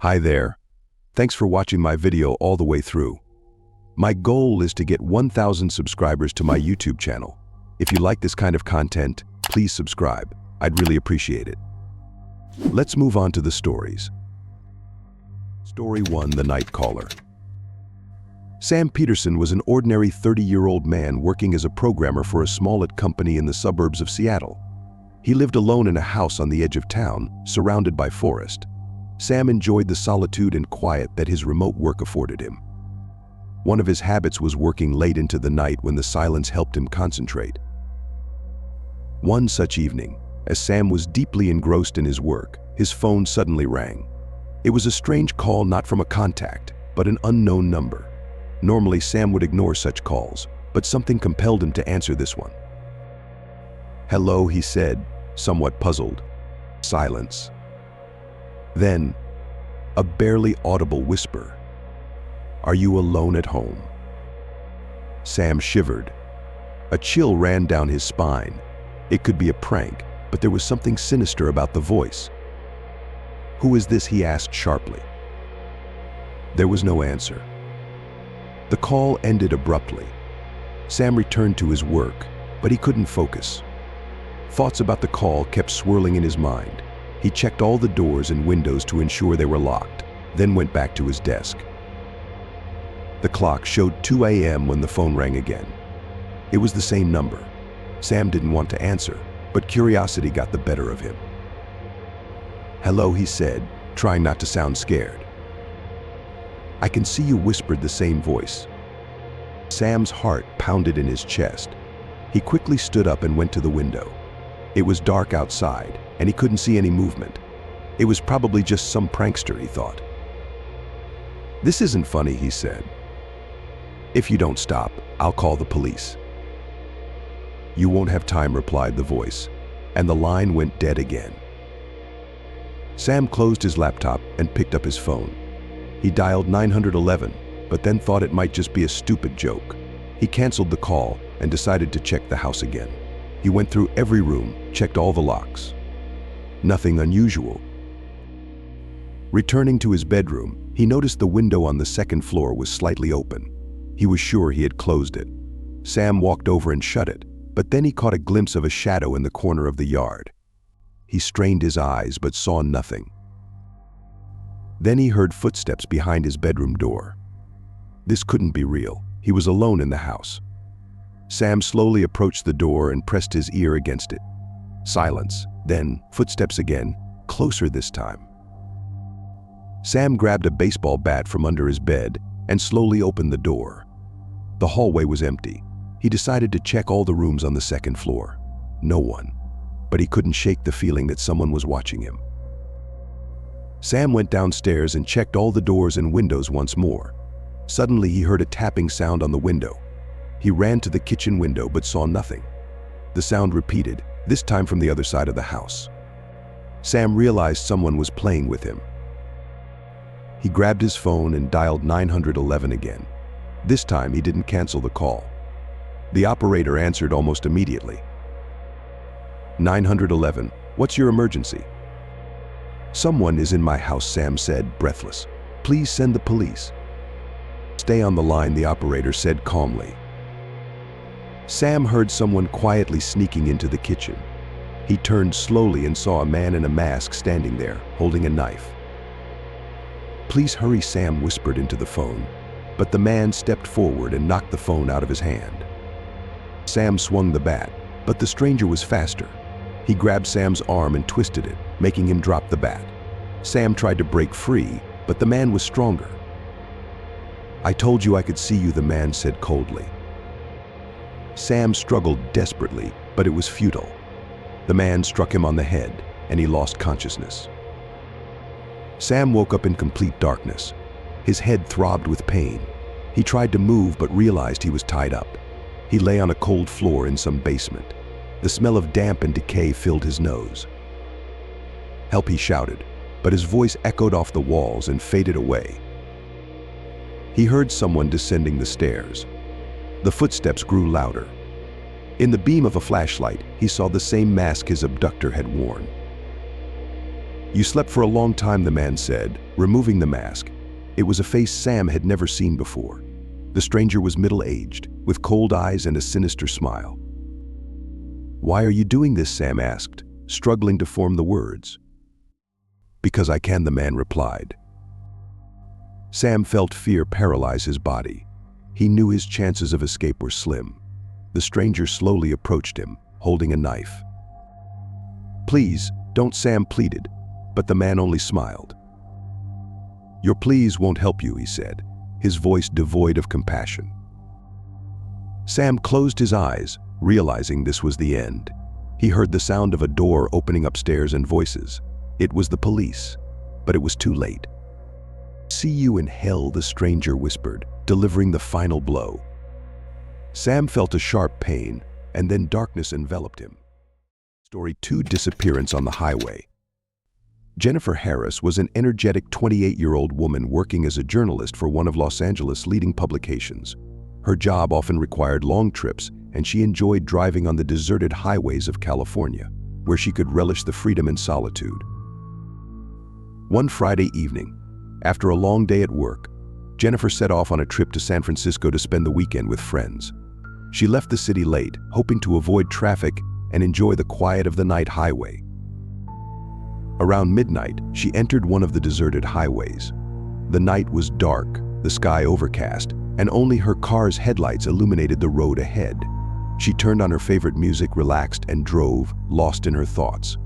Hi there. Thanks for watching my video all the way through. My goal is to get 1,000 subscribers to my YouTube channel. If you like this kind of content, please subscribe. I'd really appreciate it. Let's move on to the stories. Story 1: The Night Caller. Sam Peterson was an ordinary 30-year-old man working as a programmer for a small company in the suburbs of Seattle. He lived alone in a house on the edge of town, surrounded by forest. Sam enjoyed the solitude and quiet that his remote work afforded him. One of his habits was working late into the night when the silence helped him concentrate. One such evening, as Sam was deeply engrossed in his work, his phone suddenly rang. It was a strange call, not from a contact, but an unknown number. Normally, Sam would ignore such calls, but something compelled him to answer this one. "Hello," he said, somewhat puzzled. Silence. Then, a barely audible whisper. "Are you alone at home?" Sam shivered. A chill ran down his spine. It could be a prank, but there was something sinister about the voice. "Who is this?" he asked sharply. There was no answer. The call ended abruptly. Sam returned to his work, but he couldn't focus. Thoughts about the call kept swirling in his mind. He checked all the doors and windows to ensure they were locked, then went back to his desk. The clock showed 2 a.m. when the phone rang again. It was the same number. Sam didn't want to answer, but curiosity got the better of him. "Hello," he said, trying not to sound scared. "I can see you," whispered the same voice. Sam's heart pounded in his chest. He quickly stood up and went to the window. It was dark outside, and he couldn't see any movement. It was probably just some prankster, he thought. "This isn't funny," he said. "If you don't stop, I'll call the police." "You won't have time," replied the voice, and the line went dead again. Sam closed his laptop and picked up his phone. He dialed 911, but then thought it might just be a stupid joke. He canceled the call and decided to check the house again. He went through every room, checked all the locks. Nothing unusual. Returning to his bedroom, he noticed the window on the second floor was slightly open. He was sure he had closed it. Sam walked over and shut it, but then he caught a glimpse of a shadow in the corner of the yard. He strained his eyes but saw nothing. Then he heard footsteps behind his bedroom door. This couldn't be real. He was alone in the house. Sam slowly approached the door and pressed his ear against it. Silence, then footsteps again, closer this time. Sam grabbed a baseball bat from under his bed and slowly opened the door. The hallway was empty. He decided to check all the rooms on the second floor. No one. But he couldn't shake the feeling that someone was watching him. Sam went downstairs and checked all the doors and windows once more. Suddenly he heard a tapping sound on the window. He ran to the kitchen window but saw nothing. The sound repeated, this time from the other side of the house. Sam realized someone was playing with him. He grabbed his phone and dialed 911 again. This time he didn't cancel the call. The operator answered almost immediately. 911, what's your emergency? Someone is in my house, Sam said, breathless. Please send the police. Stay on the line, the operator said calmly. Sam heard someone quietly sneaking into the kitchen. He turned slowly and saw a man in a mask standing there, holding a knife. Please hurry, Sam whispered into the phone, but the man stepped forward and knocked the phone out of his hand. Sam swung the bat, but the stranger was faster. He grabbed Sam's arm and twisted it, making him drop the bat. Sam tried to break free, but the man was stronger. I told you I could see you, the man said coldly. Sam struggled desperately, but it was futile. The man struck him on the head, and he lost consciousness. Sam woke up in complete darkness. His head throbbed with pain. He tried to move but realized he was tied up. He lay on a cold floor in some basement. The smell of damp and decay filled his nose. Help, he shouted, but his voice echoed off the walls and faded away. He heard someone descending the stairs. The footsteps grew louder. In the beam of a flashlight, he saw the same mask his abductor had worn. You slept for a long time, the man said, removing the mask. It was a face Sam had never seen before. The stranger was middle-aged, with cold eyes and a sinister smile. "Why are you doing this?" Sam asked, struggling to form the words. "Because I can," the man replied. Sam felt fear paralyze his body. He knew his chances of escape were slim. The stranger slowly approached him, holding a knife. "Please, don't," Sam pleaded, but the man only smiled. "Your pleas won't help you," he said, his voice devoid of compassion. Sam closed his eyes, realizing this was the end. He heard the sound of a door opening upstairs and voices. It was the police, but it was too late. "See you in hell," the stranger whispered, delivering the final blow. Sam felt a sharp pain, and then darkness enveloped him. Story 2: Disappearance on the Highway. Jennifer Harris was an energetic 28-year-old woman working as a journalist for one of Los Angeles' leading publications. Her job often required long trips, and she enjoyed driving on the deserted highways of California, where she could relish the freedom and solitude. One Friday evening, after a long day at work, Jennifer set off on a trip to San Francisco to spend the weekend with friends. She left the city late, hoping to avoid traffic and enjoy the quiet of the night highway. Around midnight, she entered one of the deserted highways. The night was dark, the sky overcast, and only her car's headlights illuminated the road ahead. She turned on her favorite music, relaxed, and drove, lost in her thoughts.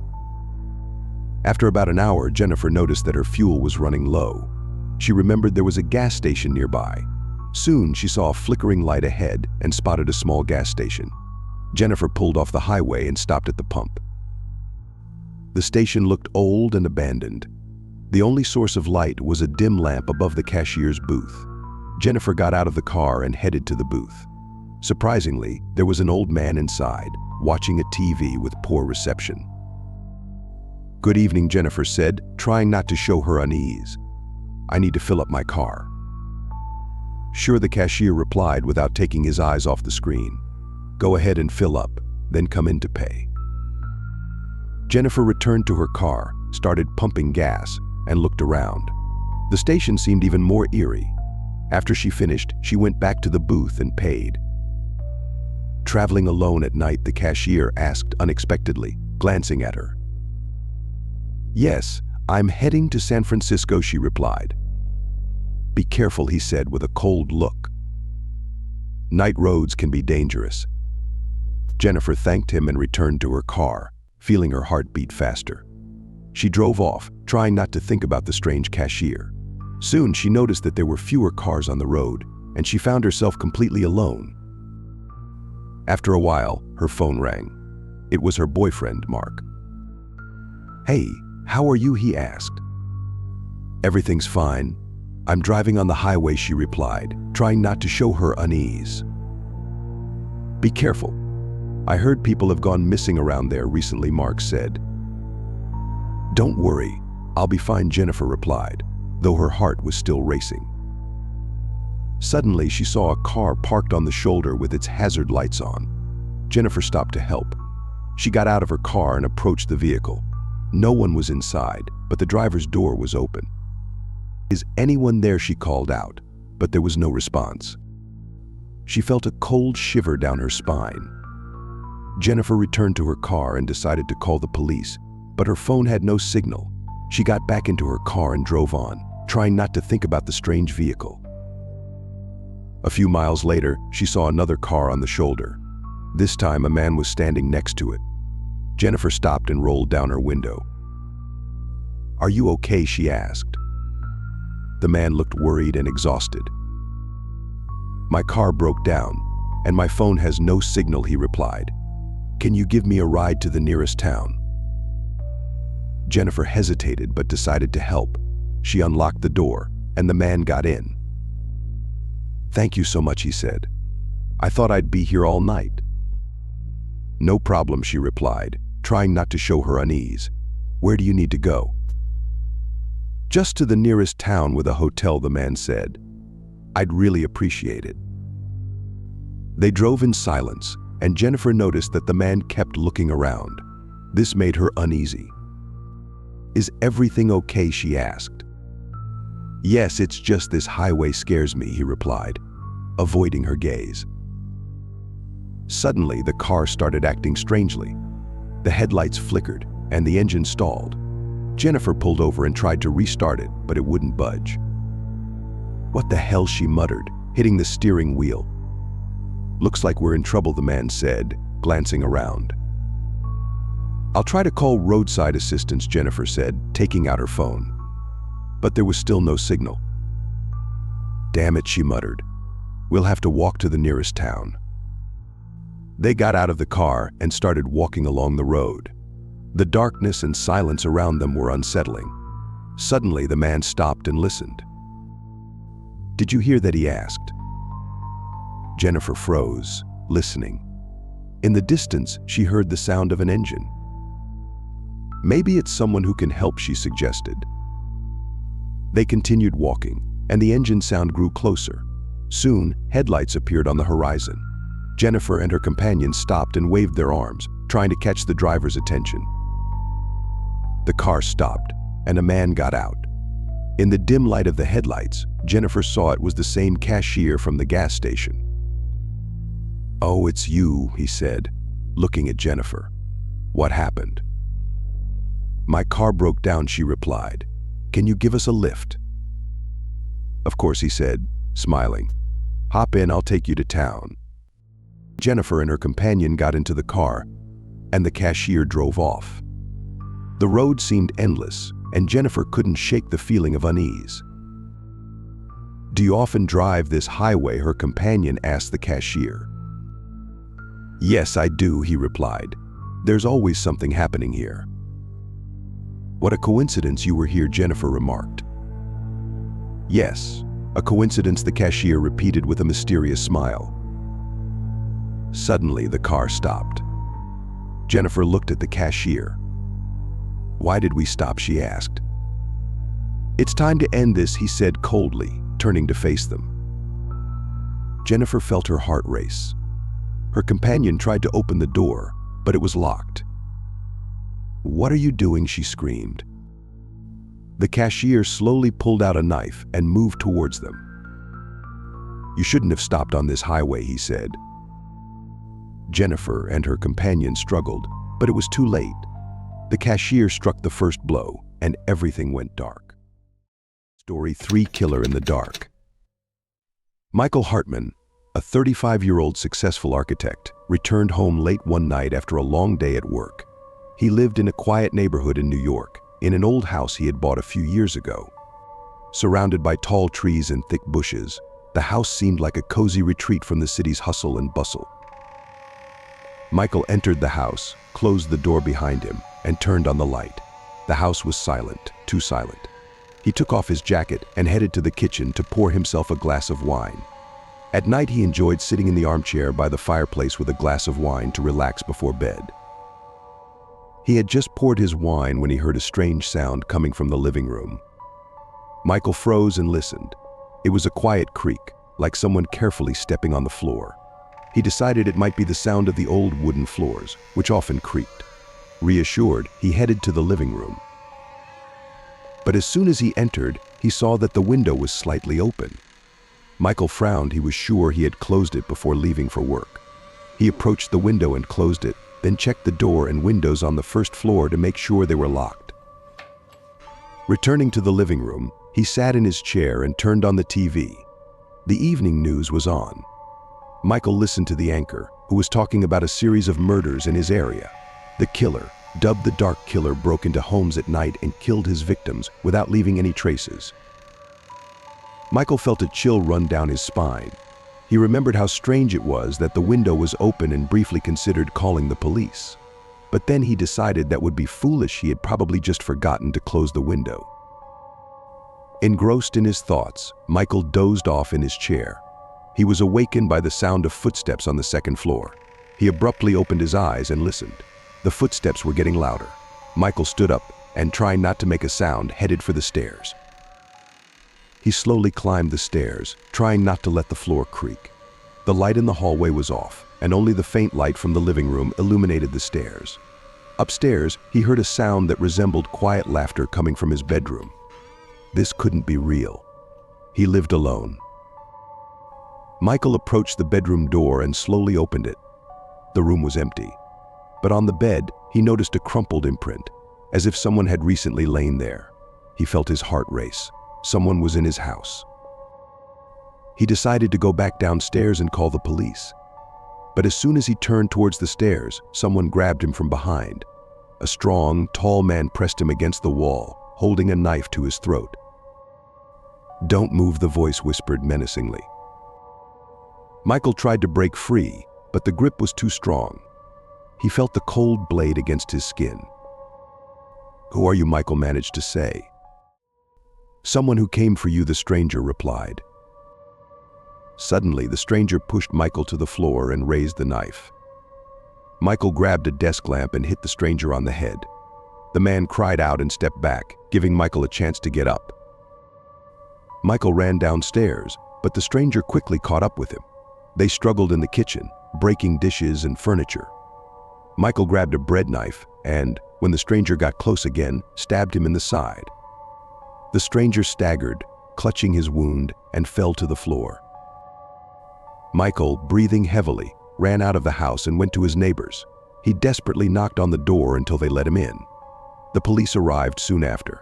After about an hour, Jennifer noticed that her fuel was running low. She remembered there was a gas station nearby. Soon, she saw a flickering light ahead and spotted a small gas station. Jennifer pulled off the highway and stopped at the pump. The station looked old and abandoned. The only source of light was a dim lamp above the cashier's booth. Jennifer got out of the car and headed to the booth. Surprisingly, there was an old man inside, watching a TV with poor reception. "Good evening," Jennifer said, trying not to show her unease. "I need to fill up my car." "Sure," the cashier replied without taking his eyes off the screen. "Go ahead and fill up, then come in to pay." Jennifer returned to her car, started pumping gas, and looked around. The station seemed even more eerie. After she finished, she went back to the booth and paid. "Traveling alone at night?" the cashier asked unexpectedly, glancing at her. "Yes, I'm heading to San Francisco," she replied. "Be careful," he said with a cold look. "Night roads can be dangerous." Jennifer thanked him and returned to her car, feeling her heart beat faster. She drove off, trying not to think about the strange cashier. Soon she noticed that there were fewer cars on the road, and she found herself completely alone. After a while, her phone rang. It was her boyfriend, Mark. "Hey, how are you?" he asked. "Everything's fine. I'm driving on the highway," she replied, trying not to show her unease. "Be careful. I heard people have gone missing around there recently," Mark said. "Don't worry, I'll be fine," Jennifer replied, though her heart was still racing. Suddenly, she saw a car parked on the shoulder with its hazard lights on. Jennifer stopped to help. She got out of her car and approached the vehicle. No one was inside, but the driver's door was open. "Is anyone there?" she called out, but there was no response. She felt a cold shiver down her spine. Jennifer returned to her car and decided to call the police, but her phone had no signal. She got back into her car and drove on, trying not to think about the strange vehicle. A few miles later, she saw another car on the shoulder. This time, a man was standing next to it. Jennifer stopped and rolled down her window. "Are you okay?" she asked. The man looked worried and exhausted. "My car broke down, and my phone has no signal," he replied. "Can you give me a ride to the nearest town?" Jennifer hesitated but decided to help. She unlocked the door, and the man got in. "Thank you so much," he said. "I thought I'd be here all night." "No problem," she replied, trying not to show her unease. "Where do you need to go?" "Just to the nearest town with a hotel," the man said. "I'd really appreciate it." They drove in silence, and Jennifer noticed that the man kept looking around. This made her uneasy. "Is everything okay?" she asked. "Yes, it's just this highway scares me," he replied, avoiding her gaze. Suddenly, the car started acting strangely. The headlights flickered, and the engine stalled. Jennifer pulled over and tried to restart it, but it wouldn't budge. "What the hell?" she muttered, hitting the steering wheel. "Looks like we're in trouble," the man said, glancing around. "I'll try to call roadside assistance," Jennifer said, taking out her phone. But there was still no signal. "Damn it," she muttered. "We'll have to walk to the nearest town." They got out of the car and started walking along the road. The darkness and silence around them were unsettling. Suddenly, the man stopped and listened. "Did you hear that?" he asked. Jennifer froze, listening. In the distance, she heard the sound of an engine. "Maybe it's someone who can help," she suggested. They continued walking, and the engine sound grew closer. Soon, headlights appeared on the horizon. Jennifer and her companion stopped and waved their arms, trying to catch the driver's attention. The car stopped, and a man got out. In the dim light of the headlights, Jennifer saw it was the same cashier from the gas station. "Oh, it's you," he said, looking at Jennifer. "What happened?" "My car broke down," she replied. "Can you give us a lift?" "Of course," he said, smiling. "Hop in, I'll take you to town." Jennifer and her companion got into the car, and the cashier drove off. The road seemed endless, and Jennifer couldn't shake the feeling of unease. "Do you often drive this highway?" her companion asked the cashier. "Yes, I do," he replied. "There's always something happening here." "What a coincidence you were here," Jennifer remarked. "Yes, a coincidence," the cashier repeated with a mysterious smile. Suddenly, the car stopped. Jennifer looked at the cashier. "Why did we stop?" she asked. "It's time to end this," he said coldly, turning to face them. Jennifer felt her heart race. Her companion tried to open the door, but it was locked. "What are you doing?" she screamed. The cashier slowly pulled out a knife and moved towards them. "You shouldn't have stopped on this highway," he said. Jennifer and her companion struggled, but it was too late. The cashier struck the first blow, and everything went dark. Story 3: Killer in the Dark. Michael Hartman, a 35-year-old successful architect, returned home late one night after a long day at work. He lived in a quiet neighborhood in New York, in an old house he had bought a few years ago. Surrounded by tall trees and thick bushes, the house seemed like a cozy retreat from the city's hustle and bustle. Michael entered the house, closed the door behind him, and turned on the light. The house was silent, too silent. He took off his jacket and headed to the kitchen to pour himself a glass of wine. At night, he enjoyed sitting in the armchair by the fireplace with a glass of wine to relax before bed. He had just poured his wine when he heard a strange sound coming from the living room. Michael froze and listened. It was a quiet creak, like someone carefully stepping on the floor. He decided it might be the sound of the old wooden floors, which often creaked. Reassured, he headed to the living room. But as soon as he entered, he saw that the window was slightly open. Michael frowned. He was sure he had closed it before leaving for work. He approached the window and closed it, then checked the door and windows on the first floor to make sure they were locked. Returning to the living room, he sat in his chair and turned on the TV. The evening news was on. Michael listened to the anchor, who was talking about a series of murders in his area. The killer, dubbed the Dark Killer, broke into homes at night and killed his victims without leaving any traces. Michael felt a chill run down his spine. He remembered how strange it was that the window was open and briefly considered calling the police. But then he decided that would be foolish. He had probably just forgotten to close the window. Engrossed in his thoughts, Michael dozed off in his chair. He was awakened by the sound of footsteps on the second floor. He abruptly opened his eyes and listened. The footsteps were getting louder. Michael stood up and, trying not to make a sound, headed for the stairs. He slowly climbed the stairs, trying not to let the floor creak. The light in the hallway was off, and only the faint light from the living room illuminated the stairs. Upstairs, he heard a sound that resembled quiet laughter coming from his bedroom. This couldn't be real. He lived alone. Michael approached the bedroom door and slowly opened it. The room was empty, but on the bed, he noticed a crumpled imprint, as if someone had recently lain there. He felt his heart race. Someone was in his house. He decided to go back downstairs and call the police. But as soon as he turned towards the stairs, someone grabbed him from behind. A strong, tall man pressed him against the wall, holding a knife to his throat. "Don't move," the voice whispered menacingly. Michael tried to break free, but the grip was too strong. He felt the cold blade against his skin. "Who are you?" Michael managed to say. "Someone who came for you," the stranger replied. Suddenly, the stranger pushed Michael to the floor and raised the knife. Michael grabbed a desk lamp and hit the stranger on the head. The man cried out and stepped back, giving Michael a chance to get up. Michael ran downstairs, but the stranger quickly caught up with him. They struggled in the kitchen, breaking dishes and furniture. Michael grabbed a bread knife and, when the stranger got close again, stabbed him in the side. The stranger staggered, clutching his wound, and fell to the floor. Michael, breathing heavily, ran out of the house and went to his neighbors. He desperately knocked on the door until they let him in. The police arrived soon after.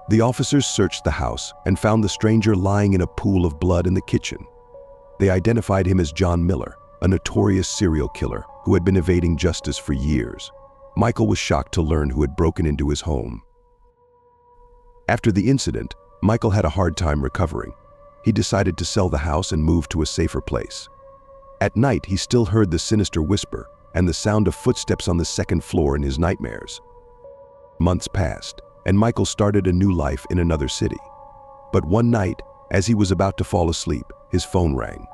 The officers searched the house and found the stranger lying in a pool of blood in the kitchen. They identified him as John Miller, a notorious serial killer who had been evading justice for years. Michael was shocked to learn who had broken into his home. After the incident, Michael had a hard time recovering. He decided to sell the house and move to a safer place. At night, he still heard the sinister whisper and the sound of footsteps on the second floor in his nightmares. Months passed, and Michael started a new life in another city. But one night, as he was about to fall asleep, his phone rang.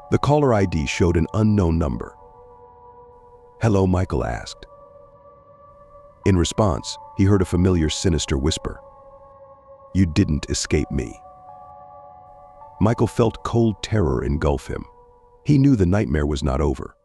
The caller ID showed an unknown number. "Hello," Michael asked. In response, he heard a familiar, sinister whisper. "You didn't escape me." Michael felt cold terror engulf him. He knew the nightmare was not over.